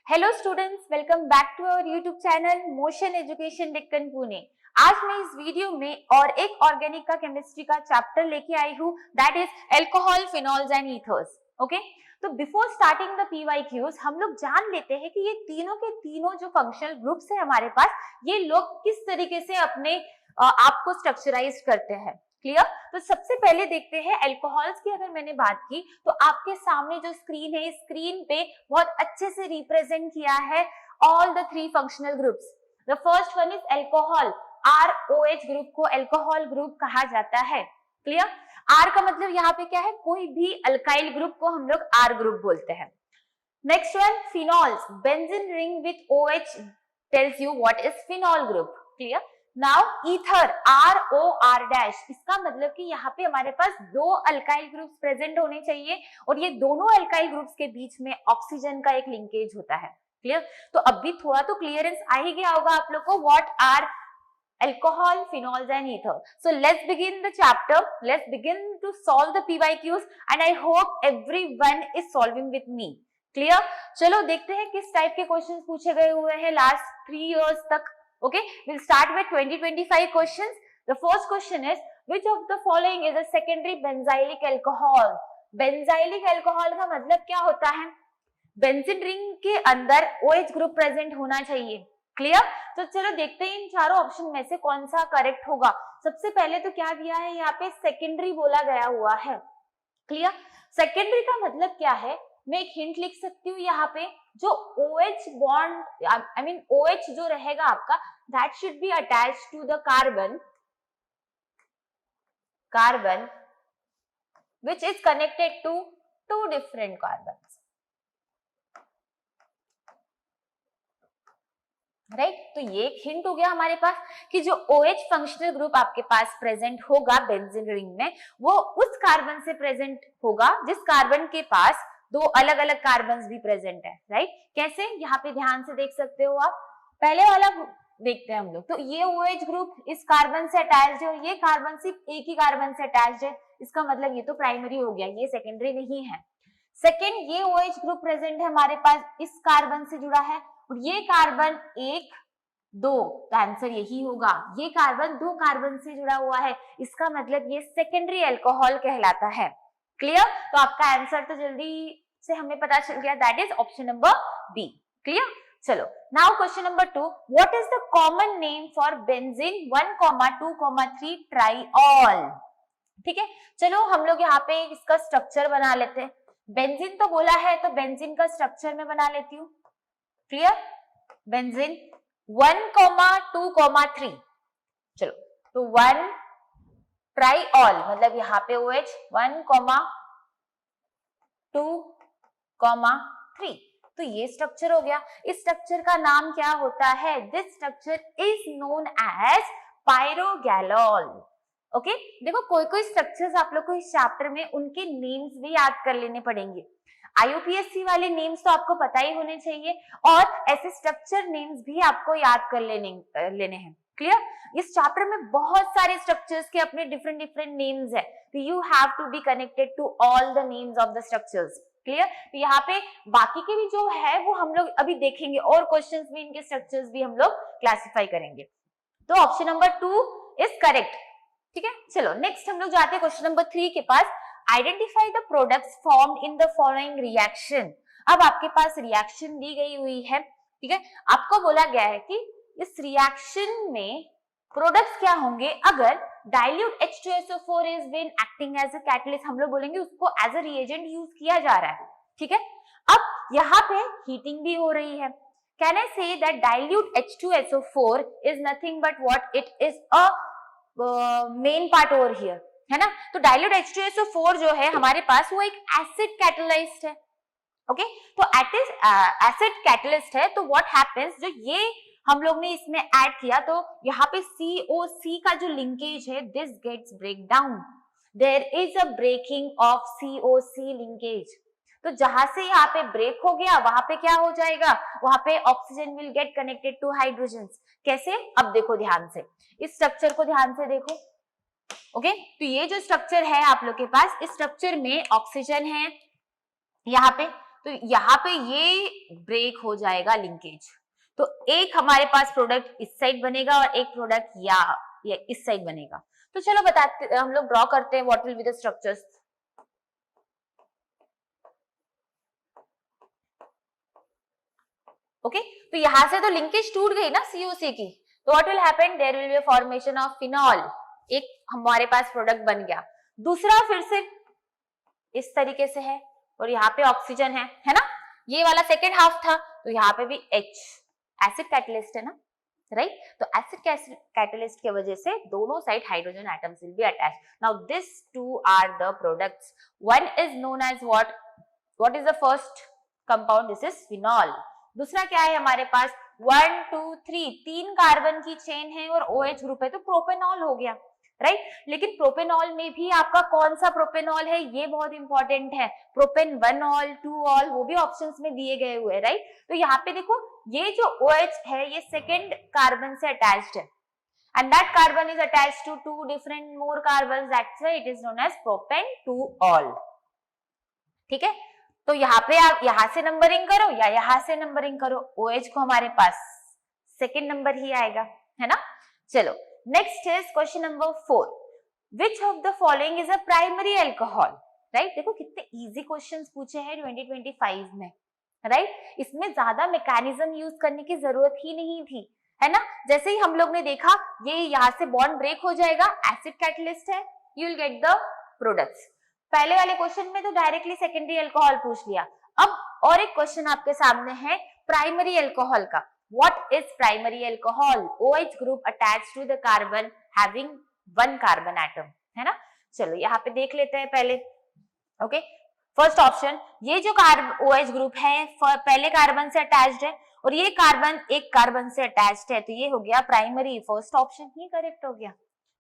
Hello students, welcome back to our YouTube channel Motion Education Deccan Pune. आज मैं इस video में और एक ऑर्गेनिक का केमिस्ट्री का चैप्टर लेके आई हूँ, that is alcohol, phenols and ethers. Okay, तो बिफोर स्टार्टिंग द पीवाईक्यूज हम लोग जान लेते हैं कि ये तीनों के तीनों जो फंक्शनल ग्रुप्स है हमारे पास, ये लोग किस तरीके से अपने आप को स्ट्रक्चराइज करते हैं। क्लियर? तो सबसे पहले देखते हैं अल्कोहल्स की। अगर मैंने बात की तो आपके सामने जो स्क्रीन है, स्क्रीन पे बहुत अच्छे से रिप्रेजेंट किया है all the three functional groups. The first one is alcohol. ROH group को अल्कोहल ग्रुप कहा जाता है। क्लियर? R का मतलब यहाँ पे क्या है, कोई भी अल्काइल ग्रुप को हम लोग R ग्रुप बोलते हैं। Next one phenols. Benzene ring with OH tells you what is phenol group. Clear? Now ether, ROR-, इसका मतलब कि यहाँ पे हमारे पास दो अल्काइल ग्रुप्स प्रेजेंट होने चाहिए और ये दोनों अल्काइल ग्रुप्स के बीच में ऑक्सीजन का एक लिंकेज होता है। क्लियर? तो अब भी थोड़ा तो क्लियरेंस आ ही गया होगा आप लोग को what are alcohol, phenols and ether. So let's begin the chapter. Let's begin to solve the PYQs and I hope everyone is solving with me. Clear? चलो देखते हैं किस टाइप के क्वेश्चंस पूछे गए हुए हैं लास्ट 3 years तक. Okay, we'll start with 2025 questions. The first question is, which of the following is a secondary benzylic alcohol? Benzylic alcohol का मतलब क्या होता है? बेंजीन रिंग के अंदर OH ग्रुप प्रेजेंट होना चाहिए। क्लियर? तो चलो देखते हैं इन चारों ऑप्शन में से कौन सा करेक्ट होगा। सबसे पहले तो क्या दिया है यहाँ पे, सेकेंडरी बोला गया हुआ है। क्लियर? सेकेंडरी का मतलब क्या है, मैं एक हिंट लिख सकती हूँ यहाँ पे, जो OH bond I mean OH जो रहेगा आपका, that should be attached to the carbon which is connected to two different carbons. Right? तो ये एक हिंट हो गया हमारे पास कि जो OH फंक्शनल ग्रुप आपके पास प्रेजेंट होगा बेंजीन रिंग में, वो उस कार्बन से प्रेजेंट होगा जिस कार्बन के पास दो अलग अलग कार्बन्स भी प्रेजेंट है। राइट? कैसे? यहाँ पे ध्यान से देख सकते हो आप। पहले वाला देखते हैं हम लोग। तो ये OH ग्रुप इस कार्बन से अटैच्ड है और ये कार्बन सिर्फ एक ही कार्बन से अटैच्ड है। इसका मतलब ये तो प्राइमरी हो गया, ये सेकेंडरी नहीं है। सेकेंड, ये OH ग्रुप प्रेजेंट है हमारे पास, इस कार्बन से जुड़ा है और ये कार्बन 1, 2, तो आंसर यही होगा। ये कार्बन दो कार्बन से जुड़ा हुआ है, इसका मतलब ये सेकेंडरी अल्कोहल कहलाता है। क्लियर? तो आपका आंसर तो जल्दी से हमें पता चल गया, that is option number B. Clear? चलो now question number 2, what is the common name for benzene 1,2,3 triol? ठीक है, चलो हम लोग यहाँ पे इसका स्ट्रक्चर बना लेते हैं। बेंजीन तो बोला है तो बेंजीन का स्ट्रक्चर में बना लेती हूँ। क्लियर? बेंजीन 1,2,3, चलो तो 1 ट्राइऑल मतलब यहाँ पे OH 1,2,3, तो ये स्ट्रक्चर हो गया। इस स्ट्रक्चर का नाम क्या होता है? This structure is known as pyrogallol. Okay, देखो कोई कोई स्ट्रक्चर्स आप लोग को इस चैप्टर में उनके नेम्स भी याद कर लेने पड़ेंगे। IUPAC वाले नेम्स तो आपको पता ही होने चाहिए और ऐसे स्ट्रक्चर नेम्स भी आपको याद कर लेने हैं। क्लियर? इस चैप्टर में बहुत सारे स्ट्रक्चर्स के अपने डिफरेंट डिफरेंट नेम्स है, तो you have to be connected to all the names of the structures. Clear? तो यहाँ पे बाकी के भी जो है वो हम लोग अभी देखेंगे और क्वेश्चंस भी, इनके स्ट्रक्चर्स भी हम लोग क्लासिफाई करेंगे। तो ऑप्शन नंबर 2 इज करेक्ट। ठीक है, चलो नेक्स्ट हम लोग जाते हैं क्वेश्चन नंबर 3 के पास। Identify the products formed in the following reaction. अब आपके पास रिएक्शन दी गई हुई है। ठीक है, आपको बोला गया है कि इस रिएक्शन में प्रोडक्ट्स क्या होंगे अगर dilute H2SO4 is been acting as a catalyst, हम लोग बोलेंगे उसको एज अ रिएजेंट यूज किया जा रहा है। ठीक है, अब यहाँ पे हीटिंग भी हो रही है। Can I say that dilute H2SO4 is nothing but what it is a main part over here, है ना? तो डाइल्यूट H2SO4 जो है हमारे पास वो एक एसिड कैटलिस्ट है। ओके, तो एसिड कैटलिस्ट है, तो व्हाट हैपेंस, जो ये हम लोग ने इसमें ऐड किया तो यहाँ पे COC का जो लिंकेज है, this gets break down, there is a breaking of COC linkage. तो जहां से यहाँ पे ब्रेक हो गया वहां पे क्या हो जाएगा, वहां पे oxygen will get connected to hydrogens. कैसे? अब देखो ध्यान से, इस स्ट्रक्चर को ध्यान से देखो। ओके, तो ये जो स्ट्रक्चर है आप लोग के पास, इस स्ट्रक्चर में ऑक्सीजन है यहाँ पे तो यहाँ पे ये ब्रेक हो जाएगा लिंकेज, तो एक हमारे पास प्रोडक्ट इस साइड बनेगा और एक प्रोडक्ट या इस साइड बनेगा। तो चलो बताते, हम लोग ड्रॉ करते हैं what will be the structures. Okay, तो यहां से तो लिंकेज टूट गई ना COC की, तो what will happen, there will be a formation of phenol, एक हमारे पास प्रोडक्ट बन गया। दूसरा फिर से इस तरीके से है और यहाँ पे ऑक्सीजन है ना, ये वाला सेकेंड हाफ था, तो यहाँ पे भी H, एसिड कैटलिस्ट है ना, राइट, तो एसिड कैटलिस्ट की वजह से दोनों side hydrogen atoms will be attached. Now this two are the products, one is known as what is the first compound, this is phenol. दूसरा क्या है हमारे पास, 1 2 3 तीन कार्बन की चेन है और OH ग्रुप है, तो प्रोपेनॉल हो गया, राइट। लेकिन प्रोपेनॉल में भी आपका कौन सा प्रोपेनॉल है ये बहुत इंपॉर्टेंट है, प्रोपेन 1 ऑल 2 ऑल, वो भी ऑप्शंस में दिए गए हुए हैं, राइट। तो यहाँ पे देखो ये जो OH है ये सेकेंड कार्बन से अटैच्ड है, and that carbon is attached to two different more carbons, that's why it is known as propane 2 all। ठीक है, तो यहाँ पे आप यहाँ से नंबरिंग करो या यहाँ से नंबरिंग करो, OH को हमारे पास सेकेंड नंबर ही आएगा, है ना। चलो next is question number 4, which of the following is a primary alcohol, right. देखो कितने इजी क्वेश्चंस पूछे हैं 2025 में, राइट। इसमें ज्यादा मैकेनिज्म यूज करने की जरूरत ही नहीं थी, है ना। जैसे ही हम लोग ने देखा ये यहाँ से बॉन्ड ब्रेक हो जाएगा, एसिड कैटलिस्ट है, you will get the products. पहले वाले क्वेश्चन में तो डायरेक्टली सेकेंडरी अल्कोहल पूछ लिया। अब और एक क्वेश्चन आपके सामने है प्राइमरी अल्कोहल का, what is primary alcohol, OH group attached to the carbon having 1 carbon atom, है ना। चलो यहाँ पे देख लेते हैं पहले। ओके, फर्स्ट ऑप्शन, ये जो OH ग्रुप है पहले कार्बन से अटैच्ड है और ये कार्बन एक कार्बन से अटैच्ड है, तो ये हो गया प्राइमरी, फर्स्ट ऑप्शन ही करेक्ट हो गया,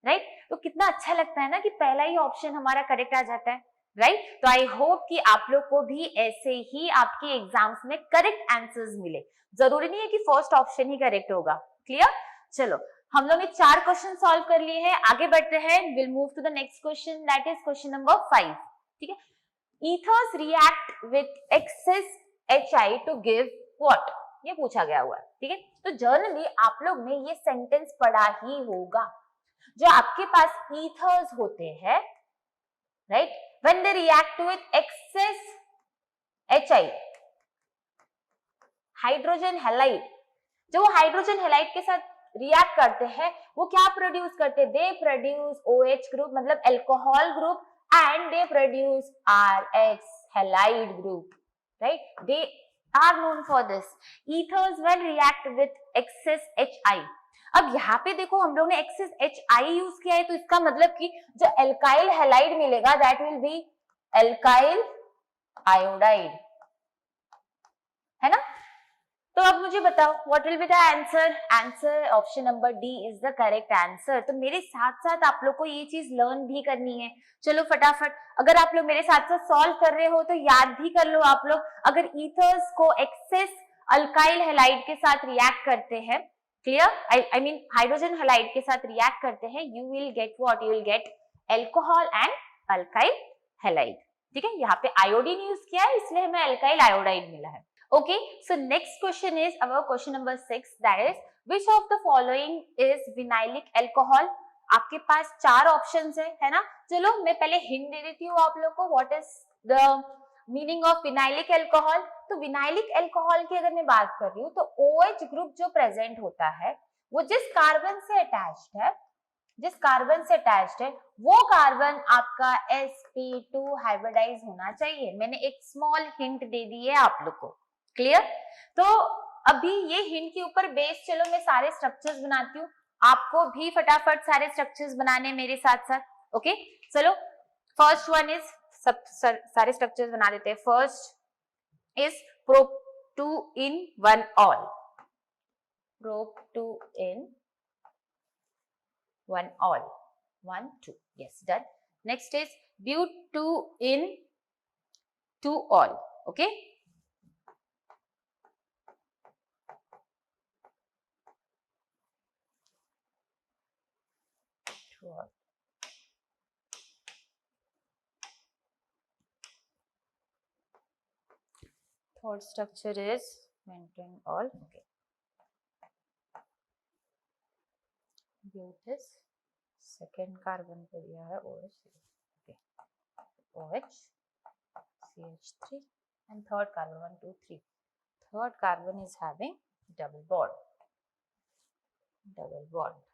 राइट। तो कितना अच्छा लगता है ना कि पहला ही ऑप्शन हमारा करेक्ट आ जाता है, राइट। तो आई होप कि आप लोग को भी ऐसे ही आपके एग्जाम्स में करेक्ट आंसर्स मिले, जरूरी नहीं है कि फर्स्ट ऑप्शन ही करेक्ट होगा, क्लियर। चलो हम लोग ने 4 क्वेश्चन सॉल्व कर लिए हैं, आगे बढ़ते हैं, will move to the next question, that is question number 5। ठीक है, ethers react with excess HI to give what, ये पूछा गया हुआ है, ठीक है। तो जर्नली आप लोग ने ये सेंटेंस पढ़ा ही होगा, जो आपके पास ethers होते हैं, right, when they react with excess HI, hydrogen halide, जो हाइड्रोजन हैलाइड के साथ रिएक्ट करते हैं वो क्या प्रोड्यूस करते हैं, दे प्रोड्यूस OH ग्रुप मतलब alcohol group, and they produce RH halide group, right, they are known for this, ethers will react with excess HI। अब यहाँ पे देखो हम लोग ने excess HI यूज किया है, तो इसका मतलब कि जो अल्काइल हैलाइड मिलेगा that will B alkyl iodide, है ना। तो अब मुझे बताओ what will be the answer, answer option number D is the correct answer. तो मेरे साथ साथ आप लोग को ये चीज लर्न भी करनी है, चलो फटाफट, अगर आप लोग मेरे साथ साथ सॉल्व कर रहे हो तो याद भी कर लो आप लोग, अगर ईथर्स को एक्सेस अल्काइल हैलाइड के साथ रिएक्ट करते हैं, clear, I mean hydrogen halide के साथ रिएक्ट करते हैं, you will get what, you will gate alcohol and alkyl halide, ठीक है। यहाँ पे आयोडीन यूज किया है इसलिए हमें अल्काइल आयोडाइड मिला है। Okay, so next question is our question number 6, that is which of the following is vinylic alcohol। आपके पास 4 ऑप्शंस है ना। चलो मैं पहले हिंट दे देती हूँ आप लोग को, what is the meaning of vinylic alcohol. तो विनाइलिक अल्कोहल की अगर मैं बात कर रही हूँ तो OH ग्रुप जो प्रेजेंट होता है वो जिस कार्बन से अटैच्ड है, जिस कार्बन से अटैच्ड है वो कार्बन आपका sp2 हाइब्रिडाइज होना चाहिए। मैंने एक स्मॉल हिंट दे दी है आप लोग को, क्लियर। तो अभी ये हिंट के ऊपर बेस, चलो मैं सारे स्ट्रक्चर्स बनाती हूँ, आपको भी फटाफट सारे स्ट्रक्चर्स बनाने मेरे साथ साथ। ओके, चलो फर्स्ट वन इज, सब सारे स्ट्रक्चर्स बना देते हैं। First is prop 2 in 1 all, prop 2 in 1 all, 1 2, yes, done। next is but 2 in 2 all, okay। third structure is menthol. Okay. This second carbon पे दिया है OH. Okay. OH, CH3, and third carbon 1, 2, 3. Third carbon is having double bond. Double bond.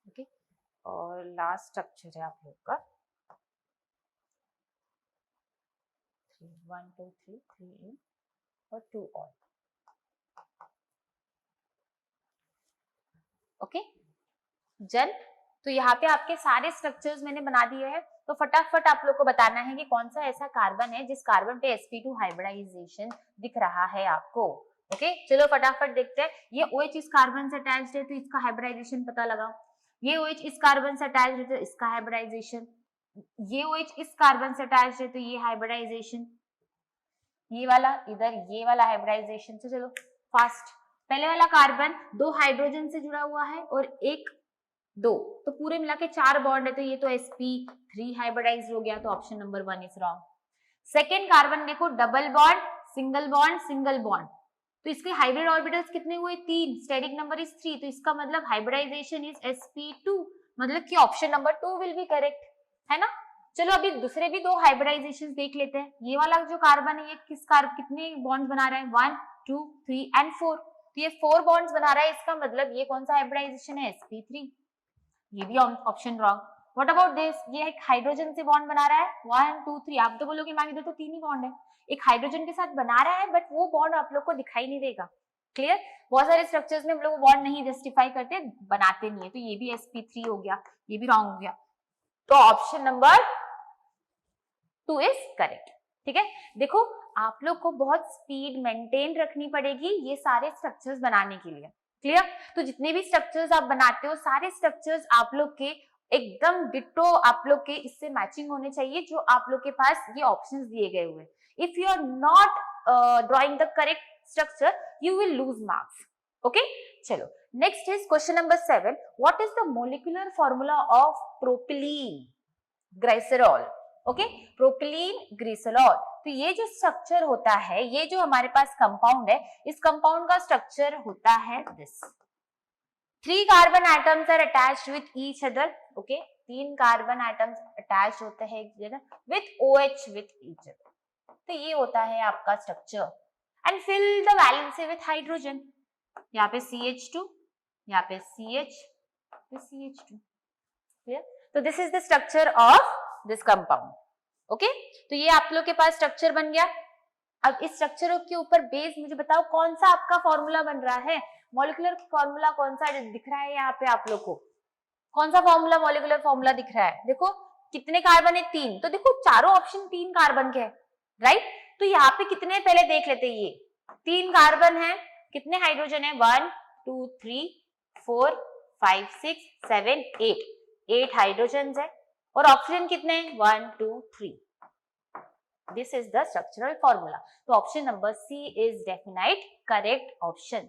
Okay. और last structure है आप लोग का 1, 2, 3, 3 in और 2 on. Okay जन, तो यहाँ पे आपके सारे स्ट्रक्चर्स मैंने बना दिए हैं, तो फटाफट आप लोग को बताना है कि कौन सा ऐसा कार्बन है जिस कार्बन पे sp2 हाइब्रिडाइजेशन दिख रहा है आपको. ओके चलो फटाफट देखते हैं. ये OH इस कार्बन से अटैच्ड है तो इसका हाइब्रिडाइजेशन पता लगाओ. ये OH इस कार्बन से अटैच्ड है तो इसका हाइब्रिडाइजेशन. ये OH इस कार्बन से अटैच्ड है तो ये हाइब्रिडाइजेशन. ये वाला इधर ये वाला हाइब्रिडाइजेशन. तो चलो फास्ट. पहले वाला कार्बन 2 हाइड्रोजन से जुड़ा हुआ है और 1 2, तो पूरे मिला के 4 बॉन्ड है, तो ये तो sp3 हाइब्रिडाइज हो गया, तो option number 1 is wrong. Second carbon देखो double bond single bond single bond, तो इसके हाइब्रिड ऑर्बिटल्स कितने हुए 3, स्टेरिक नंबर इज 3, तो इसका मतलब हाइब्रिडाइजेशन इज sp2, मतलब कि option number 2 will be correct, है ना. चलो अभी दूसरे भी 2 हाइब्रिडाइजेशन देख लेते हैं. ये वाला जो कार्बन है ये कितने बॉन्ड बना रहा है 1, 2, 3 एंड 4, तो ये 4 बॉन्ड्स बना रहा है, इसका मतलब ये कौन सा हाइब्रिडाइजेशन है sp3. ये भी option wrong. What about this, ये एक हाइड्रोजन से बॉन्ड बना रहा है 1, 2, 3. आप तो बोलोगे मैम इधर तो 3 ही बॉन्ड है. एक हाइड्रोजन के साथ बना रहा है बट वो बॉन्ड आप लोग को दिखाई नहीं देगा. क्लियर. बहुत सारे स्ट्रक्चर्स में हम लोग बॉन्ड नहीं जस्टिफाई करते, बनाते नहीं है, तो ये भी sp3 हो गया, ये भी रॉन्ग हो गया, तो ऑप्शन नंबर 2 इज करेक्ट. ठीक है. देखो आप लोग को बहुत स्पीड मेंटेन रखनी पड़ेगी ये सारे स्ट्रक्चर्स बनाने के लिए. क्लियर. तो जितने भी स्ट्रक्चर्स आप बनाते हो सारे स्ट्रक्चर्स आप लोग के एकदम डिटो आप लोग के इससे मैचिंग होने चाहिए जो आप लोग के पास ये ऑप्शंस दिए गए हुए. If you are not drawing the correct structure you will lose marks. Okay चलो next is question number 7. What is the molecular formula of propylene glycerol. Okay propylene glycerol. तो ये जो स्ट्रक्चर होता है, ये जो हमारे पास कंपाउंड है, इस कंपाउंड का स्ट्रक्चर होता है this. 3 carbon atoms are attached with each other. Okay 3 carbon atoms attached होते हैं एक जगह with OH with each other. तो ये होता है आपका structure. And fill the valency with hydrogen. यहाँ पे CH2, यहाँ पे CH, CH2. क्लियर. तो this is the structure of this compound. Okay तो ये आप लोग के पास स्ट्रक्चर बन गया. अब इस स्ट्रक्चर के ऊपर बेस मुझे बताओ कौन सा आपका फॉर्मूला बन रहा है. मॉलिक्यूलर फॉर्मूला कौन सा दिख रहा है यहाँ पे आप लोग को, कौन सा फॉर्मूला मॉलिक्यूलर फॉर्मूला दिख रहा है. देखो कितने कार्बन है 3, तो देखो चारों ऑप्शन 3 कार्बन के हैं, राइट. तो यहाँ पे कितने पहले देख लेते हैं. ये 3 कार्बन है, कितने हाइड्रोजन है 1, 2, 3, 4, 5, 6, 7, 8 हाइड्रोजन है और ऑक्सीजन कितने 1, 2, 3. This is the structural formula. तो option number C is definite correct option.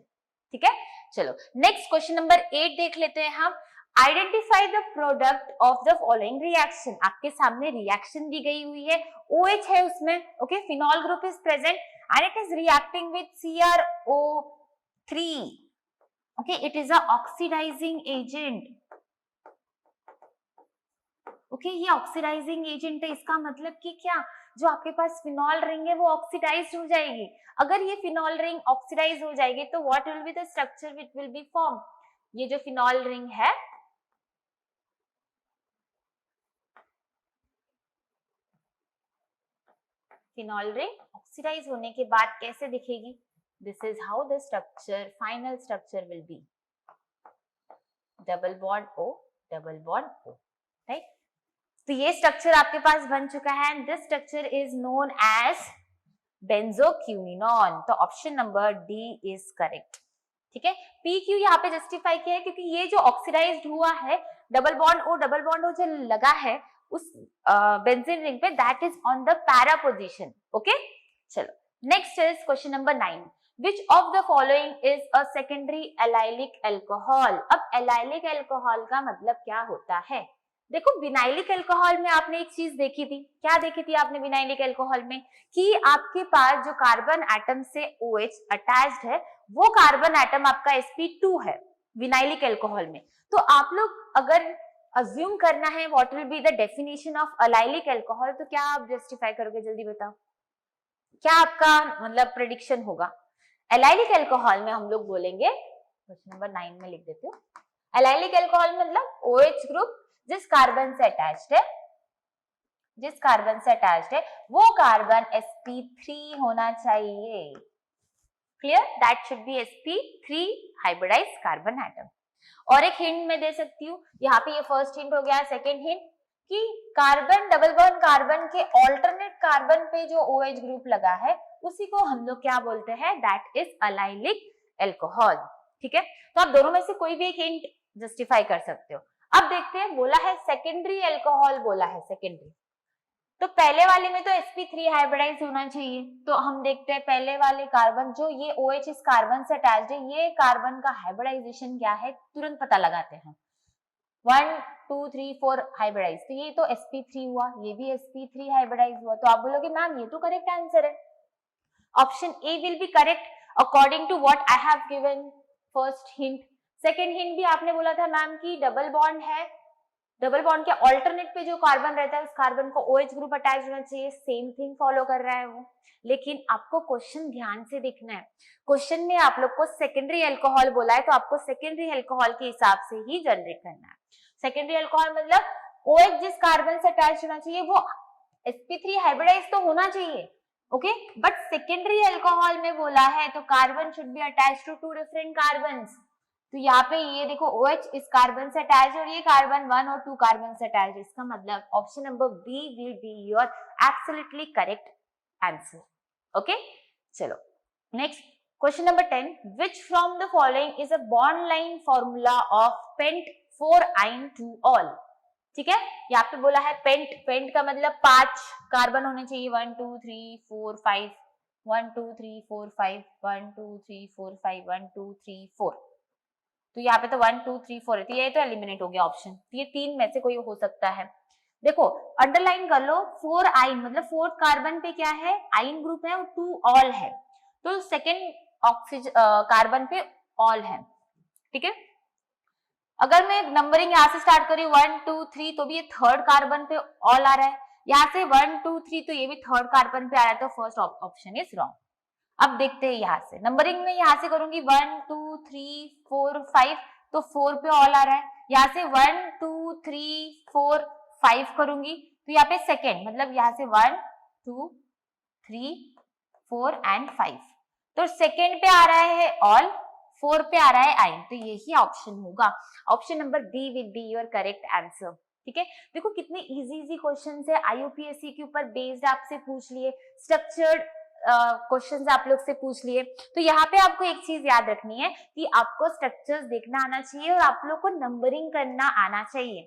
ठीक है. चलो नेक्स्ट क्वेश्चन नंबर 8 देख लेते हैं हम. Identify the product of the following reaction. आपके सामने रिएक्शन दी गई हुई है, OH है उसमें. Okay phenol group is present and it is reacting with CrO3. Okay it is a oxidizing agent. Okay ये ऑक्सीडाइजिंग एजेंट है, इसका मतलब कि क्या, जो आपके पास फिनॉल रिंग है वो ऑक्सीडाइज हो जाएगी. अगर ये फिनॉल रिंग ऑक्सीडाइज हो जाएगी तो what will be the structure which will be form. ये जो फिनॉल रिंग है फिनॉल रिंग ऑक्सीडाइज होने के बाद कैसे दिखेगी. This is how the structure final structure will be. Double bond O double bond O. Right. तो ये स्ट्रक्चर आपके पास बन चुका है and this structure is known as benzoquinone. तो option number D is correct. ठीक है. PQ यहाँ पे जस्टिफाई किया है क्योंकि ये जो ऑक्सीडाइज्ड हुआ है डबल बॉन्ड O जो लगा है उस बेंजीन रिंग पे, that is on the para position. Okay चलो next is question number 9. Which of the following is a secondary allylic alcohol? अब allylic alcohol का मतलब क्या होता है. देखो विनाइलिक अल्कोहल में आपने एक चीज देखी थी, क्या देखी थी आपने विनाइलिक अल्कोहल में, कि आपके पास जो कार्बन एटम से OH अटैच्ड है वो कार्बन एटम आपका sp2 है विनाइलिक अल्कोहल में। तो आप लोग अगर अज्यूम करना है what will be the definition of allylic alcohol, तो क्या आप जस्टिफाई करोगे, जल्दी बताओ, क्या आपका मतलब प्रेडिक्शन होगा? एलाइलिक अल्कोहल में हम लोग बोलेंगे, क्वेश्चन नंबर 9 में लिख देते हो, एलाइलिक अल्कोहल मतलब OH ग्रुप जिस कार्बन से अटैच्ड है, जिस कार्बन से अटैच्ड है वो कार्बन sp3 होना चाहिए। Clear? That should B sp3 hybridised carbon atom. और एक हिंट मैं दे सकती हूँ, यहाँ पे ये फर्स्ट हिंट हो गया। सेकेंड हिंट कि कार्बन डबल बॉन्ड कार्बन के ऑल्टरनेट कार्बन पे जो OH ग्रुप लगा है उसी को हम लोग क्या बोलते हैं, दैट इज अलाइलिक अल्कोहल। ठीक है, तो आप दोनों में से कोई भी एक हिंट जस्टिफाई कर सकते हो। अब देखते हैं, बोला है सेकेंडरी अल्कोहल, बोला है सेकेंडरी, तो पहले वाले में तो sp3 हाइब्रिडाइज होना चाहिए। तो हम देखते हैं पहले वाले कार्बन जो ये OH इस कार्बन से अटैच्ड है, ये कार्बन का हाइब्रिडाइजेशन क्या है तुरंत पता लगाते हैं। 1 2 3 4 हाइब्रिडाइज, तो ये तो sp3 हुआ, ये भी sp3 हाइब्रिडाइज हुआ। तो आप बोलोगे मैम ये तो करेक्ट आंसर है, option A will be correct according to what I have given first hint. Second hint भी आपने बोला था मैम की डबल बॉन्ड है, डबल बॉन्ड के ऑल्टरनेट पे जो कार्बन रहता है उस कार्बन को OH ग्रुप अटैच होना चाहिए, सेम थिंग फॉलो कर रहा है वो। लेकिन आपको क्वेश्चन ध्यान से देखना है, क्वेश्चन में आप लोग को सेकेंडरी अल्कोहल बोला है तो आपको सेकेंडरी अल्कोहल के हिसाब से ही जनरेट करना है। सेकेंडरी अल्कोहल मतलब OH जिस कार्बन से अटैच होना चाहिए वो sp3 हाइब्रिडाइज तो होना चाहिए, ओके, बट सेकेंडरी अल्कोहल में बोला है तो carbon should be attach to 2 different carbons. तो यहाँ पे ये देखो OH इस कार्बन से अटैच और ये कार्बन 1 और 2 कार्बन से अटैच, इसका मतलब option number B will be your absolutely correct answer. Okay, चलो next question number 10, which from the following is a bond line formula of pent 4ine2ol। ठीक है, यहाँ पे बोला है पेंट, पेंट का मतलब 5 कार्बन होने चाहिए, 1 2 3 4 5 1 2 3 4 5 1 2 3 4 5 1 2 3 4, तो यहाँ पे तो 1 2 3 4 है, तो ये तो एलिमिनेट हो गया ऑप्शन, तो ये 3 में से कोई हो सकता है। देखो अंडरलाइन कर लो, 4 आइन मतलब 4th कार्बन पे क्या है, आइन ग्रुप है और 2 ऑल है, तो सेकेंड ऑक्सीजन कार्बन पे ऑल है। ठीक है, अगर मैं नंबरिंग यहाँ से स्टार्ट करी 1 2 3 तो भी ये 3rd कार्बन पे ऑल आ रहा है, यहाँ से 1 2 3 तो ये भी 3rd कार्बन पे आ रहा है, तो फर्स्ट ऑप्शन इज रॉन्ग। अब देखते हैं यहाँ से नंबरिंग में, यहाँ से करूंगी 1 2 3 4 5 तो 4 पे ऑल आ रहा है, यहाँ से 1 2 3 4 5 करूंगी तो यहाँ पे सेकेंड मतलब यहाँ से 1 2 3 4 एंड 5, तो सेकेंड पे आ रहा है ऑल, 4 पे आ रहा है आइन, तो यही ऑप्शन होगा, option number B will be your correct answer. ठीक है, देखो कितने इजी इजी क्वेश्चन है, IUPAC के ऊपर बेस्ड आपसे पूछ लिए, स्ट्रक्चर्ड क्वेश्चंस आप लोग से पूछ लिए। तो यहाँ पे आपको एक चीज याद रखनी है कि आपको स्ट्रक्चर्स देखना आना चाहिए और आप लोग को नंबरिंग करना आना चाहिए।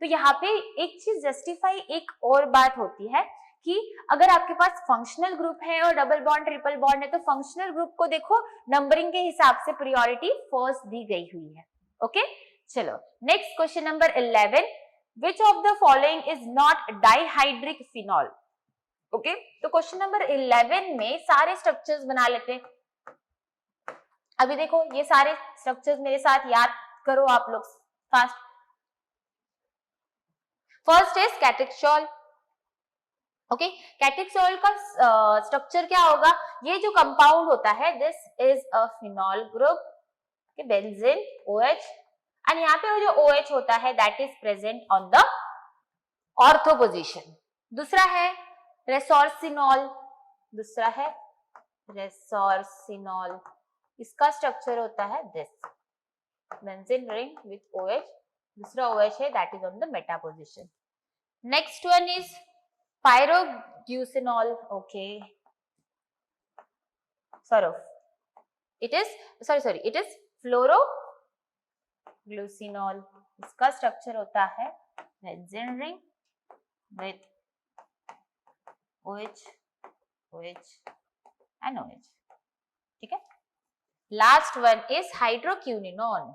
तो यहाँ पे एक चीज जस्टिफाई, एक और बात होती है कि अगर आपके पास फंक्शनल ग्रुप है और डबल बॉन्ड ट्रिपल बॉन्ड है तो फंक्शनल ग्रुप को देखो नंबरिंग के हिसाब से प्रायोरिटी फर्स्ट दी गई हुई है। ओके, चलो next question number 11, which of the following is not dihydric phenol. Okay, तो क्वेश्चन नंबर 11 में सारे स्ट्रक्चर्स बना लेते हैं। अभी देखो ये सारे स्ट्रक्चर्स मेरे साथ याद करो आप लोग fast. First is catechol. Okay, catechol का स्ट्रक्चर क्या होगा, ये जो कंपाउंड होता है this is a phenol group, benzene OH, and यहाँ पे जो OH होता है that is present on the ortho position. दूसरा है रेसोर्सिनॉल, दूसरा है रेसोर्सिनॉल, इसका स्ट्रक्चर होता है this, benzene ring with OH, दूसरा OH है that is on the Meta position. Next one is pyroguanol, okay, it is fluoroglucinol, इसका स्ट्रक्चर होता है benzene ring with OH and OH। ठीक है, लास्ट वन इज हाइड्रोक्विनोन,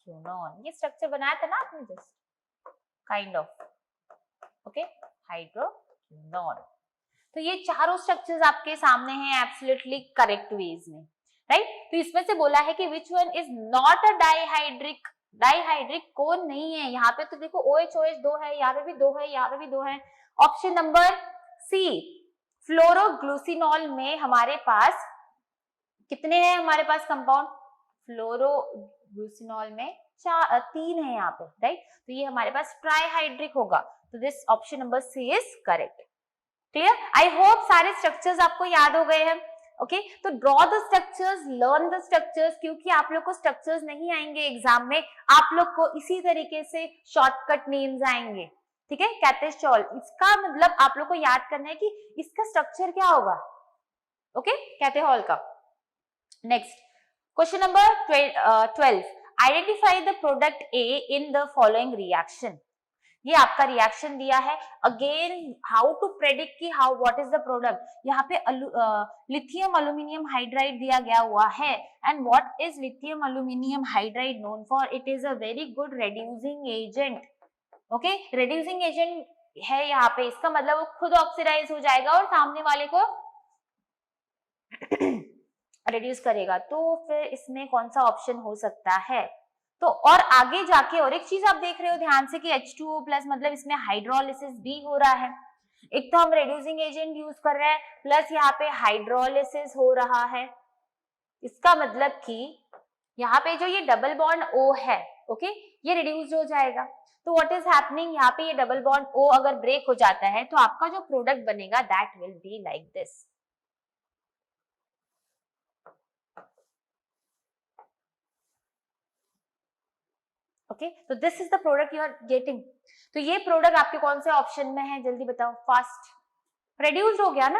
क्यूनॉन। ये structure बनाया था ना आपने जस्ट, काइंड ऑफ, ओके, हाइड्रोक्यूनॉन। तो ये चारों स्ट्रक्चर्स आपके सामने हैं एब्सोल्युटली करेक्ट वेज में, राइट। तो इसमें से बोला है कि which one is not a dihydric, dihydric कौन नहीं है। यहाँ पे तो देखो OH OH 2 है, यहाँ पे भी 2 है, यहाँ पे भी 2 है। ऑप्शन नंबर सी, फ्लोरोग्लूसिनॉल में हमारे पास कितने हैं, हमारे पास कंपाउंड फ्लोरोग्लूसिनॉल में 3 है यहाँ पे, राइट। तो ये हमारे पास ट्राइहाइड्रिक होगा, तो this option number C is correct. Clear? I hope सारे स्ट्रक्चर्स आपको याद हो गए हैं। ओके, तो draw the structures, learn the structures, क्योंकि आप लोग को स्ट्रक्चर्स नहीं आएंगे एग्जाम में, आप लोग को इसी तरीके से शॉर्टकट नेम्स आएंगे, ठीक है। कैटेशॉल, इसका मतलब आप लोग को याद करना है कि इसका स्ट्रक्चर क्या होगा, ओके, कैटेहॉल का। Next question number 12, identify the product A in the following reaction. ये आपका रिएक्शन दिया है। अगेन हाउ टू प्रेडिक्ट कि how what is the product. यहाँ पे लिथियम अल्यूमिनियम हाइड्राइड दिया गया हुआ है, and what is lithium aluminium hydride known for, it is a very good reducing agent, okay, reducing agent है यहाँ पे। इसका मतलब वो खुद ऑक्सीडाइज हो जाएगा और सामने वाले को रिड्यूस करेगा। तो फिर इसमें कौन सा ऑप्शन हो सकता है। तो और आगे जाके और एक चीज आप देख रहे हो ध्यान से कि H2O प्लस मतलब इसमें हाइड्रोलिसिस भी हो रहा है। एक तो हम रेड्यूसिंग एजेंट यूज कर रहे हैं, प्लस यहाँ पे हाइड्रोलिसिस हो रहा है। इसका मतलब कि यहाँ पे जो ये डबल बॉन्ड O है, ओके, ये रिड्यूस हो जाएगा। तो व्हाट इज हैपनिंग, यहाँ पे ये डबल बॉन्ड O अगर ब्रेक हो जाता है तो आपका जो प्रोडक्ट बनेगा that will be like this. Okay, तो this is the product you are getting. तो ये प्रोडक्ट आपके कौन से ऑप्शन में है, जल्दी बताओ फास्ट। प्रोड्यूस्ड हो गया ना,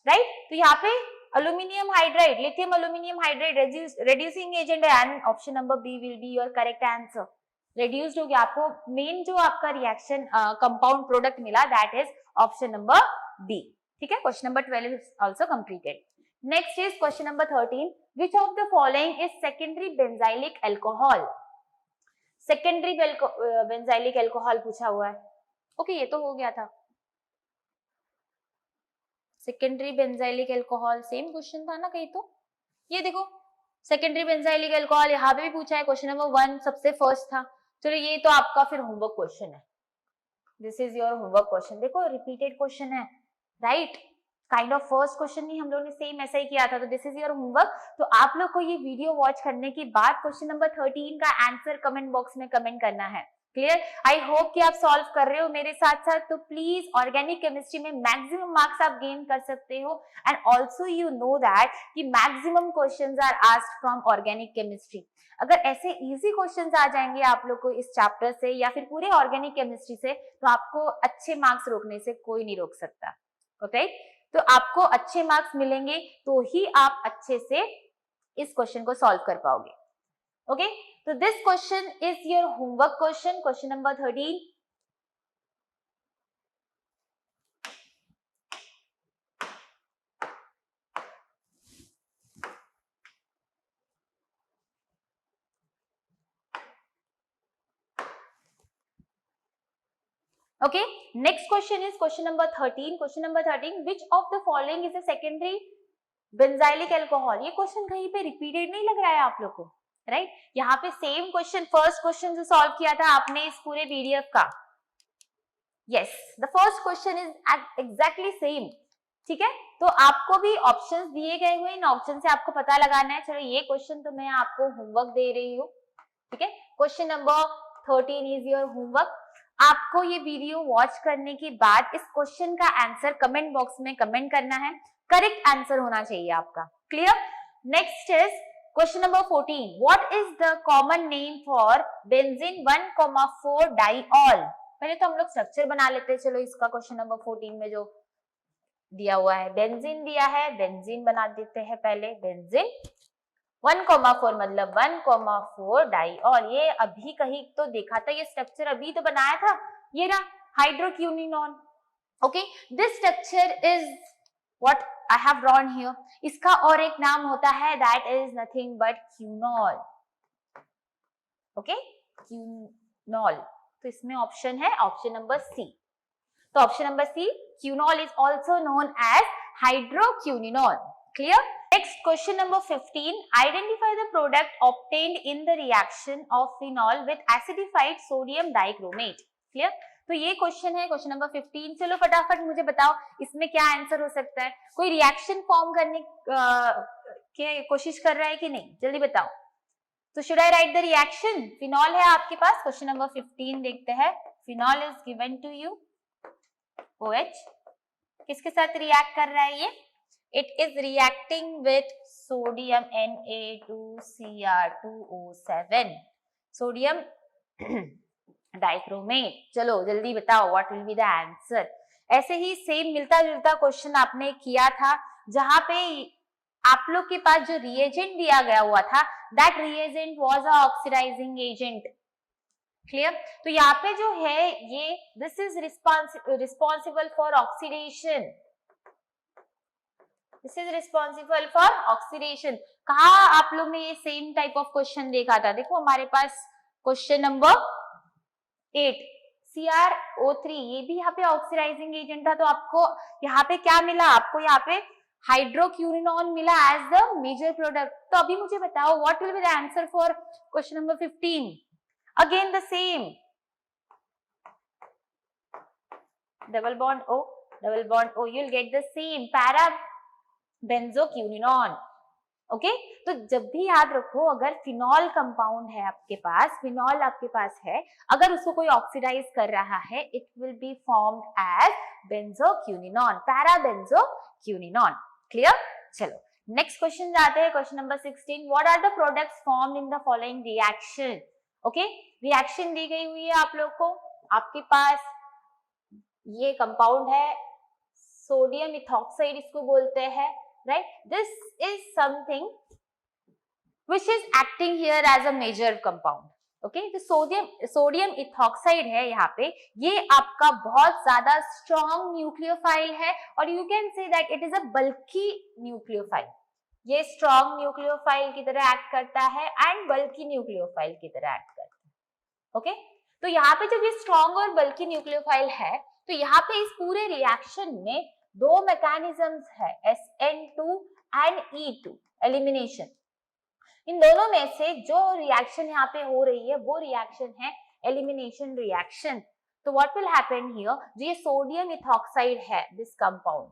राइट। तो यहाँ पे aluminium hydride, lithium aluminium hydride reducing agent है, and option number B will be your correct answer. Reduced हो गया, आपको मेन जो आपका रिएक्शन कंपाउंड प्रोडक्ट मिला that is option number B, ठीक है। Question number 12 is also completed. Next is question number 13, which of the following is secondary benzylic alcohol. Secondary benzylic alcohol पूछा हुआ है, ओके, ये तो हो गया था। Secondary benzylic alcohol same question था ना कहीं, तो ये देखो सेकेंडरी बेंजाइलिक अल्कोहल यहाँ पे भी पूछा है, क्वेश्चन नंबर 1 सबसे फर्स्ट था। चलो ये तो आपका फिर होमवर्क क्वेश्चन है, this is your homework question. देखो रिपीटेड क्वेश्चन है, right, kind of first question ही हम लोगों ने सेम ऐसा ही किया था, तो दिस इज योर होमवर्क। तो आप लोग को ये वीडियो वॉच करने के बाद क्वेश्चन नंबर 13 का आंसर कमेंट बॉक्स में कमेंट करना है। क्लियर? आई होप कि आप सॉल्व कर रहे हो मेरे साथ साथ। तो प्लीज ऑर्गेनिक केमिस्ट्री में मैक्सिमम मार्क्स आप गेन कर सकते हो, and also you know that कि maximum questions are asked from organic chemistry. अगर ऐसे इजी क्वेश्चंस आ जाएंगे आप लोग को इस चैप्टर से या फिर पूरे ऑर्गेनिक केमिस्ट्री से, तो आपको अच्छे मार्क्स रोकने से कोई नहीं रोक सकता, ओके। तो आपको अच्छे मार्क्स मिलेंगे तो ही आप अच्छे से इस क्वेश्चन को सॉल्व कर पाओगे, ओके। तो this question is your homework question, question number 13। Okay, next question is question number 13. Question number 13, which of the following is a secondary benzylic alcohol? ये क्वेश्चन कहीं पे रिपीटेड नहीं लग रहा है आप लोग को, राइट? यहाँ पे सेम क्वेश्चन, फर्स्ट क्वेश्चन जो सॉल्व किया था आपने इस पूरे पीडीएफ का, yes, the first question is exactly same, ठीक है। तो आपको भी ऑप्शंस दिए गए हुए, इन ऑप्शन से आपको पता लगाना है। चलो ये क्वेश्चन तो मैं आपको होमवर्क दे रही हूँ, ठीक है। Question number 13 is your homework. आपको ये वीडियो वॉच करने के बाद इस क्वेश्चन का आंसर कमेंट बॉक्स में कमेंट करना है, करेक्ट आंसर होना चाहिए आपका, clear. Next is question number 14, what is the common name for benzene 1,4 diol. पहले तो हम लोग स्ट्रक्चर बना लेते हैं। चलो इसका क्वेश्चन नंबर 14 में जो दिया हुआ है, बेंजीन दिया है, बेंजीन बना देते हैं पहले। बेंजीन 1,4 मतलब 1,4 डाइऑल। ये अभी कहीं तो देखा था, ये स्ट्रक्चर अभी तो बनाया था, ये रहा hydroquinone, okay. This structure is what I have drawn here. इसका और एक नाम होता है, that is nothing but quinol, okay, quinol. तो इसमें ऑप्शन है ऑप्शन नंबर सी। तो option number C, quinol is also known as hydroquinol. Clear? Next, question number 15. Identify the product obtained in the reaction of phenol with acidified sodium dichromate. Clear? तो ये question है, question number 15। चलो फटाफट मुझे बताओ इसमें क्या आंसर हो सकता है। कोई रिएक्शन फॉर्म करने की कोशिश कर रहा है कि नहीं, जल्दी बताओ। तो should I write the reaction? Phenol है आपके पास, क्वेश्चन नंबर 15 देखते हैं। Phenol is given to you, OH किसके साथ रिएक्ट कर रहा है ये? It is reacting with sodium Na2Cr2O7, sodium dichromate। चलो जल्दी बताओ what will be the answer। ऐसे ही सेम मिलता जुलता क्वेश्चन आपने किया था, जहां पे आप लोग के पास जो रिएजेंट दिया गया हुआ था, that reagent was a oxidizing agent। Clear? तो यहाँ पे जो है ये this is responsible for oxidation। This is responsible for oxidation। कहा आप लोग ने ये सेम टाइप ऑफ क्वेश्चन देखा था। देखो हमारे पास क्वेश्चन नंबर 8, CrO3, ये भी यहाँ पे ऑक्सीडाइजिंग एजेंट था। तो आपको यहाँ पे क्या मिला? आपको यहाँ पे हाइड्रोक्यूरिनॉल मिला एज द मेजर प्रोडक्ट। तो अभी मुझे बताओ what will be the answer for question number 15। Again the same, double bond O, double bond O, you will get the same para benzoquinone. Okay, तो जब भी याद रखो, अगर फिनॉल कंपाउंड है आपके पास, फिनॉल आपके पास है, अगर उसको कोई ऑक्सीडाइज कर रहा है, it will be formed as benzoquinone, para benzoquinone. Clear? चलो नेक्स्ट क्वेश्चन जाते हैं, question number 16। What are the products formed in the following reaction? Okay, reaction दी गई हुई है आप लोग को, आपके पास ये कंपाउंड है सोडियम इथॉक्साइड, इसको बोलते हैं, right? This is something which is acting here as a major compound. Okay, तो सोडियम इथॉक्साइड है यहाँ पे, ये आपका बहुत ज्यादा स्ट्रॉन्ग न्यूक्लियोफाइल है, और you can say that it is a bulky nucleophile. ये स्ट्रॉन्ग न्यूक्लियोफाइल की तरह एक्ट करता है एंड बल्की न्यूक्लियोफाइल की तरह एक्ट करता है। ओके, तो यहाँ पे जब ये स्ट्रॉन्ग और बल्की न्यूक्लियोफाइल है, तो यहाँ पे इस पूरे रिएक्शन में दो मैकेनिज्म्स है, SN2 एंड E2, एलिमिनेशन। इन दोनों में से जो रिएक्शन यहाँ पे हो रही है वो रिएक्शन है एलिमिनेशन रिएक्शन। तो व्हाट विल हैपन हियर, जो ये सोडियम इथॉक्साइड है, दिस कंपाउंड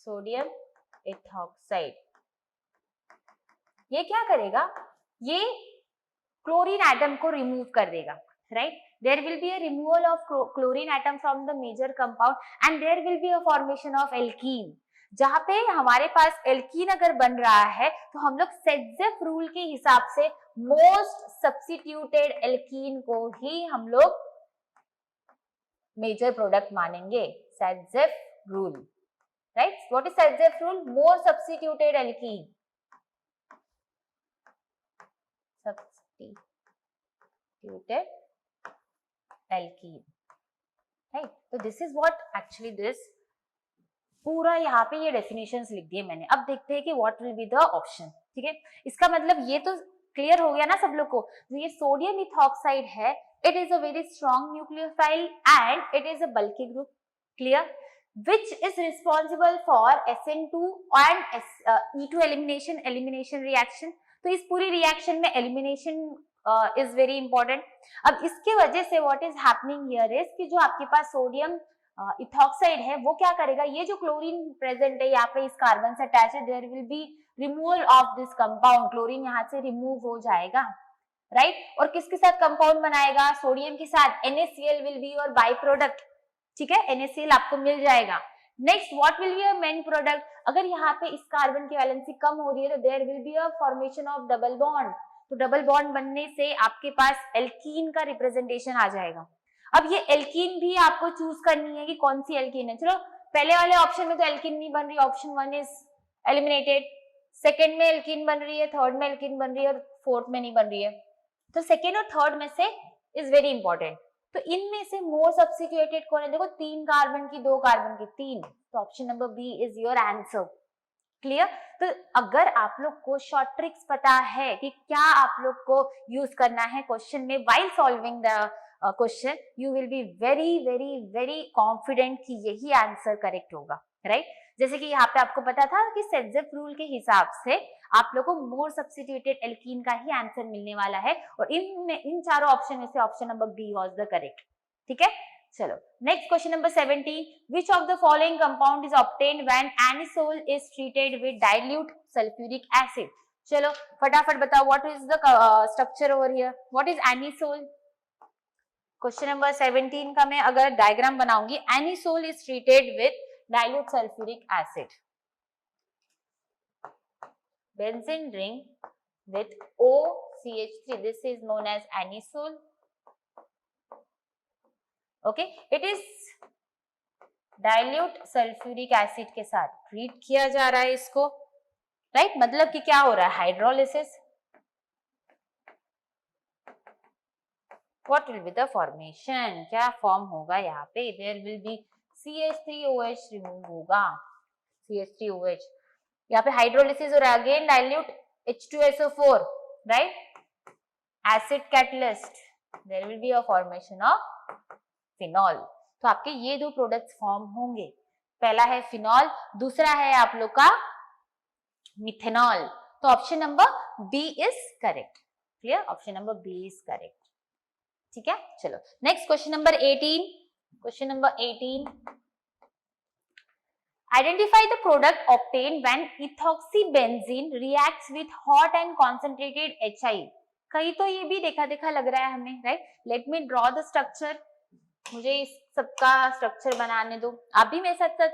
सोडियम इथॉक्साइड, ये क्या करेगा? ये क्लोरीन एटम को रिमूव कर देगा, right? There will be a removal of chlorine atom from the major compound and there will be a formation of alkene। जहां पे हमारे पास एल्कीन अगर बन रहा है, तो हम लोग सेट्जेफ रूल के हिसाब से मोस्ट सब्स्टिट्यूटेड एल्कीन को ही हम लोग मेजर प्रोडक्ट मानेंगे। Saytzeff rule, right? What is Saytzeff rule? More substituted alkene, substituted alkene, right? तो this is what actually this पूरा यहाँ पे ये डेफिनेशंस लिख दिए मैंने। अब देखते हैं कि what will be the option. ठीक है, इसका मतलब ये तो क्लियर हो गया ना सब लोग को। जो ये सोडियम इथॉक्साइड है, it is a very strong nucleophile and it is a bulky group. Clear? which is responsible for SN2 and E2 elimination reaction। तो इस पूरी रिएक्शन में एलिमिनेशन इज वेरी इंपॉर्टेंट। अब इसके वजह से what is happening here is कि जो आपके पास सोडियम इथॉक्साइड है वो क्या करेगा, ये जो क्लोरीन प्रेजेंट है यहाँ पे इस कार्बन से अटैच है, there will be removal of this compound, chlorine यहाँ से रिमूव हो जाएगा, राइट? और किसके साथ कंपाउंड बनाएगा? सोडियम के साथ। NaCl will be your by product. ठीक है, NaCl आपको मिल जाएगा। Next, what will be a main product? अगर यहाँ पे इस कार्बन की वैलेंसी कम हो रही है तो there will be a formation of double bond. तो डबल बॉन्ड बनने से आपके पास एल्कीन का रिप्रेजेंटेशन आ जाएगा। अब ये एल्कीन भी आपको चूज करनी है कि कौन सी एल्कीन है। चलो पहले वाले ऑप्शन में तो एल्कीन नहीं बन रही, ऑप्शन 1 इज एलिमिनेटेड। सेकंड में एल्कीन बन रही है, थर्ड में एल्कीन बन रही है और फोर्थ में नहीं बन रही है। तो सेकंड और थर्ड में से इज वेरी इंपॉर्टेंट। तो इनमें से मोर सब्स्टिट्यूटेड कौन है? देखो 3 कार्बन की 2 कार्बन की 3, तो option number B is your answer. Clear? तो अगर आप लोग को शॉर्ट ट्रिक्स पता है कि क्या आप लोग को यूज करना है क्वेश्चन में while solving the question, you will be very very very confident कि यही आंसर करेक्ट होगा, राइट? जैसे कि यहाँ पे आपको पता था कि सेंजेफ रूल के हिसाब से आप लोग को मोर सब्स्टिट्यूटेड एल्कीन का ही आंसर मिलने वाला है, और इन चारों ऑप्शन में से option number B was the correct. ठीक है, चलो next question number 17, which of the following compound is obtained when anisole is treated with dilute sulfuric acid? चलो फटाफट बताओ, what is the structure over here? What is anisole? Question number 17 का मैं अगर diagram बनाऊंगी, anisole is treated with dilute sulfuric acid. Benzene ring with OCH3. This is known as anisole. Okay, it is dilute sulphuric acid के साथ treat किया जा रहा है इसको, राइट? मतलब कि क्या हो रहा है, hydrolysis. What will be the formation, क्या फॉर्म होगा यहाँ पे? There will B CH3OH remove होगा, CH3OH। यहाँ पे हाइड्रोलिसिस हो रहा है, again dilute H2SO4, right? Acid catalyst, there will be a formation of phenol. तो आपके ये दो प्रोडक्ट्स फॉर्म होंगे, पहला है फिनॉल, दूसरा है आप लोग का मिथेनॉल। तो option number B is correct. Clear? Option number B is correct. ठीक है, चलो next question number 18। Question number 18, identify the product obtained when ethoxybenzene reacts with hot and concentrated HI। कहीं तो ये भी देखा देखा लग रहा है हमें, right? Let me draw the structure. मुझे इस सबका स्ट्रक्चर बनाने दो, आप भी मेरे साथ साथ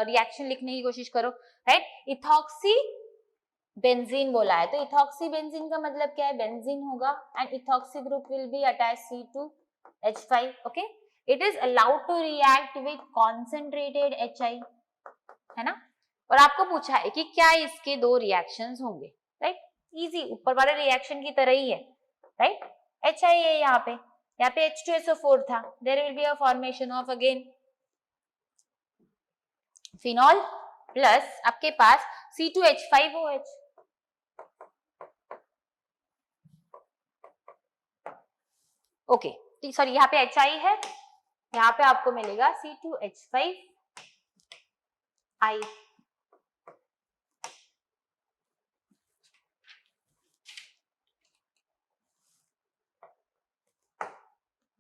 रिएक्शन लिखने की कोशिश करो, राइट? इथॉक्सी बेंजीन बोला है, तो इथॉक्सी बेंजीन का मतलब क्या है? बेंजीन होगा and ethoxy group will be attach C2H5। Okay, it is allowed to react with concentrated HI, है ना? और आपको पूछा है कि क्या इसके दो रिएक्शंस होंगे, राइट? इजी, ऊपर वाले रिएक्शन की तरह ही है, राइट? HI है यहाँ पे H2SO4 था, there will be a formation of again phenol plus आपके पास C2H5OH। ओके, सॉरी यहाँ पे HI है, यहाँ पे आपको मिलेगा C2H5I।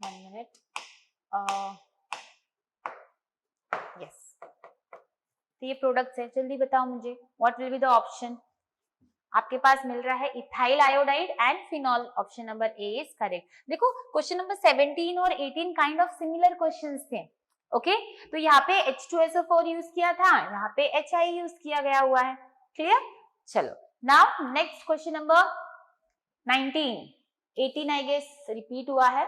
One minute. Yes. तो ये प्रोडक्ट्स है, जल्दी बताओ मुझे what will be the option. आपके पास मिल रहा है ethyl iodide and phenol, option number A is correct. देखो क्वेश्चन नंबर 17 और 18 काइंड ऑफ सिमिलर क्वेश्चंस थे, ओके? तो यहाँ पे H2SO4 यूज किया था, यहाँ पे HI यूज किया गया हुआ है। क्लियर? चलो now next question number 19। 18 I guess repeat हुआ है,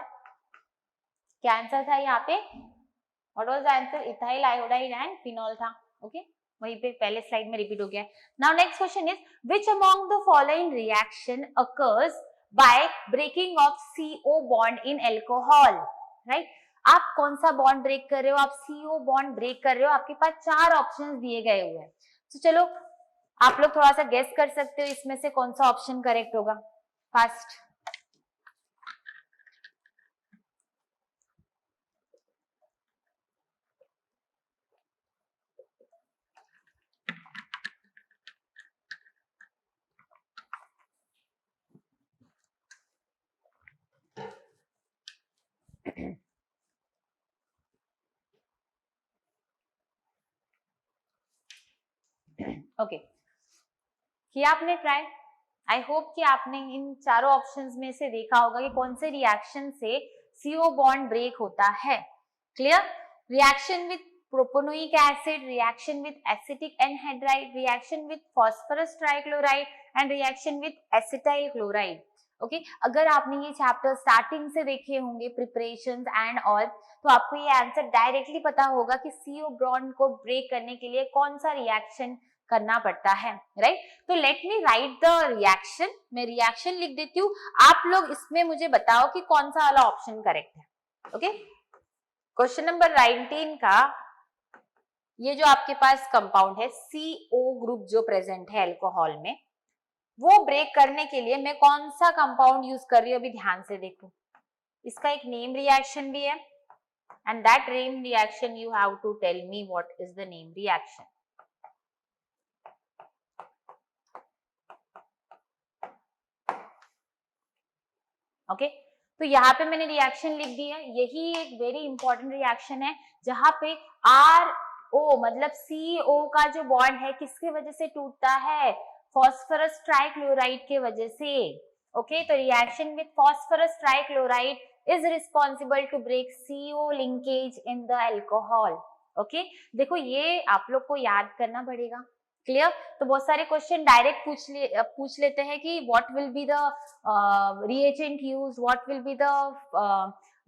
क्या आंसर था यहाँ पे? What was the answer? Ethyl iodide and phenol था, ओके? वहीं पे पहले स्लाइड में रिपीट हो गया। Now next question is which among the following reaction occurs by breaking of CO bond in alcohol, right? आप कौन सा बॉन्ड ब्रेक कर रहे हो? आप CO बॉन्ड ब्रेक कर रहे हो। आपके पास 4 ऑप्शंस दिए गए हुए हैं, तो चलो आप लोग थोड़ा सा गेस कर सकते हो इसमें से कौन सा ऑप्शन करेक्ट होगा। फास्ट, ओके, किया आपने ट्राई? आई होप कि आपने इन चारों ऑप्शंस में से देखा होगा कि कौन से रिएक्शन से CO बॉन्ड ब्रेक होता है। Clear? Reaction with propanoic acid, reaction with acetic anhydride, reaction with phosphorus trichloride and reaction with acetyl chloride. Okay, अगर आपने ये चैप्टर स्टार्टिंग से देखे होंगे, प्रिपरेशंस एंड ऑल, तो आपको ये आंसर डायरेक्टली पता होगा कि CO बॉन्ड को ब्रेक करने के लिए कौन सा रिएक्शन करना पड़ता है, राइट? तो let me right the reaction. मैं रिएक्शन लिख देती हूँ, आप लोग इसमें मुझे बताओ कि कौन सा वाला ऑप्शन करेक्ट है। ओके, क्वेश्चन नंबर 19 का ये जो आपके पास कंपाउंड है CO ग्रुप जो प्रेजेंट है अल्कोहल में, वो ब्रेक करने के लिए मैं कौन सा कंपाउंड यूज कर रही हूँ, अभी ध्यान से देखो। इसका एक नेम रिएक्शन भी है, and that name reaction you have to tell me what is the name reaction. Okay, तो यहाँ पे मैंने रिएक्शन लिख दी है। यही एक वेरी इंपॉर्टेंट रिएक्शन है जहां पे RO मतलब CO का जो बॉन्ड है किसके वजह से टूटता है, फॉस्फोरस ट्राइक्लोराइड के वजह से। ओके, तो reaction with phosphorus trichloride is responsible to break CO linkage in the alcohol. Okay, देखो ये आप लोग को याद करना पड़ेगा। क्लियर? तो बहुत सारे क्वेश्चन डायरेक्ट पूछ लेते हैं कि what will be the reagent use, what will be the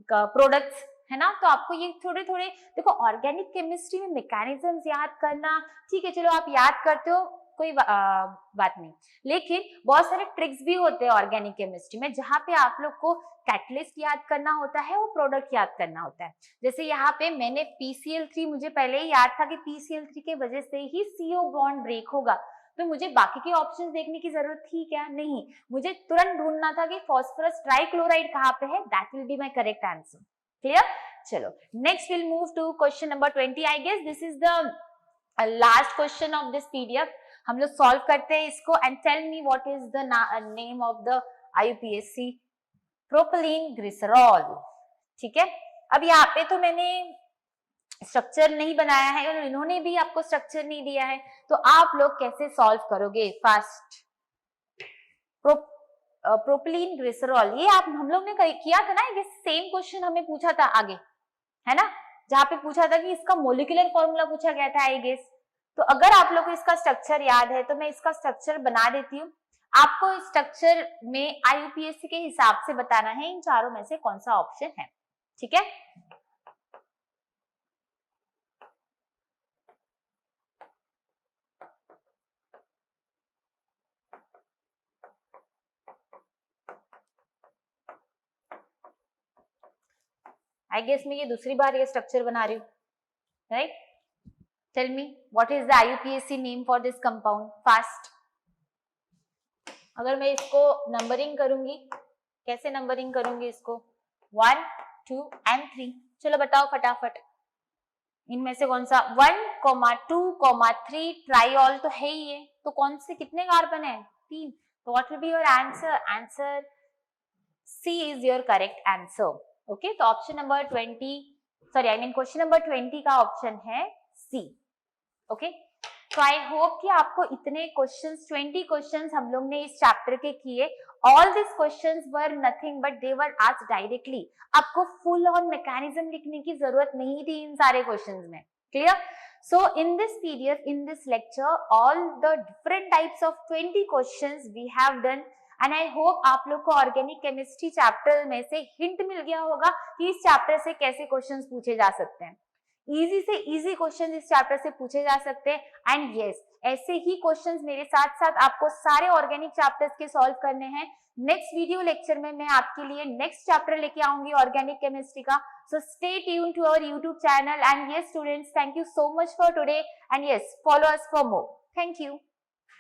products, है ना। तो आपको ये थोड़े थोड़े देखो, ऑर्गेनिक केमिस्ट्री में मैकेनिज्म्स याद करना ठीक है, चलो आप याद करते हो, कोई बात नहीं, लेकिन बहुत सारे ट्रिक्स भी होते हैं ऑर्गेनिक केमिस्ट्री में जहां पे आप लोग को कैटलिस्ट याद करना होता है, वो प्रोडक्ट याद करना होता है। जैसे यहाँ पे मैंने PCl3 मुझे पहले ही याद था कि PCl3 के वजह से ही CO बॉन्ड ब्रेक होगा, तो मुझे बाकी के ऑप्शंस देखने की जरूरत थी क्या? नहीं, मुझे तुरंत ढूंढना था कि फॉस्फोरस ट्राइक्लोराइड कहाँ पे है, that will be my correct answer. Clear? चलो next will move to question number 20। I guess this is the last question of this PDF। हम लोग सॉल्व करते हैं इसको, and tell me what is the name of the IUPAC propylene glycerol. ठीक है, अब यहाँ पे तो मैंने स्ट्रक्चर नहीं बनाया है और इन्होंने भी आपको स्ट्रक्चर नहीं दिया है, तो आप लोग कैसे सॉल्व करोगे? फर्स्ट प्रोपिलीन ग्लिसरॉल, ये आप हम लोग ने किया था ना, ये सेम क्वेश्चन हमें पूछा था आगे, है ना, जहाँ पे पूछा था कि इसका मोलिकुलर फॉर्मूला पूछा गया था आई गेस। तो अगर आप लोग को इसका स्ट्रक्चर याद है तो मैं इसका स्ट्रक्चर बना देती हूँ। आपको इस स्ट्रक्चर में IUPAC के हिसाब से बताना है इन चारों में से कौन सा ऑप्शन है। ठीक है, आई गेस मैं ये दूसरी बार ये स्ट्रक्चर बना रही हूँ, right. Tell me what is the IUPAC name for this compound fast. अगर मैं इसको नंबरिंग करूंगी, कैसे नंबरिंग करूंगी इसको? 1, 2 and 3। चलो बताओ फटाफट, इनमें से कौन सा? 1, 2, 3 ट्राइऑल तो है ही है, तो कौन से कितने कार्बन है? 3। तो what will be your answer? Answer C is your correct answer. Okay, तो ऑप्शन नंबर 20 क्वेश्चन नंबर 20 का ऑप्शन है C। ओके, तो आई होप कि आपको इतने क्वेश्चंस 20 क्वेश्चंस हम लोग ने इस चैप्टर के किए। All this questions were nothing but they were asked directly. आपको फुल ऑन मैकेनिज्म लिखने की जरूरत नहीं थी इन सारे क्वेश्चंस में। Clear? So in this PDF, in this lecture, all the different types of 20 questions we have done, and I hope आप लोग को ऑर्गेनिक केमिस्ट्री चैप्टर में से हिंट मिल गया होगा कि इस चैप्टर से कैसे क्वेश्चंस पूछे जा सकते हैं। इजी से इजी क्वेश्चन इस चैप्टर से पूछे जा सकते हैं, एंड यस ऐसे ही क्वेश्चंस मेरे साथ साथ आपको सारे ऑर्गेनिक चैप्टर्स के सॉल्व करने हैं। नेक्स्ट वीडियो लेक्चर में मैं आपके लिए नेक्स्ट चैप्टर लेके आऊंगी ऑर्गेनिक केमिस्ट्री का। So stay tune to our YouTube channel, and yes students, thank you so much for today, and yes follow us for more. Thank you.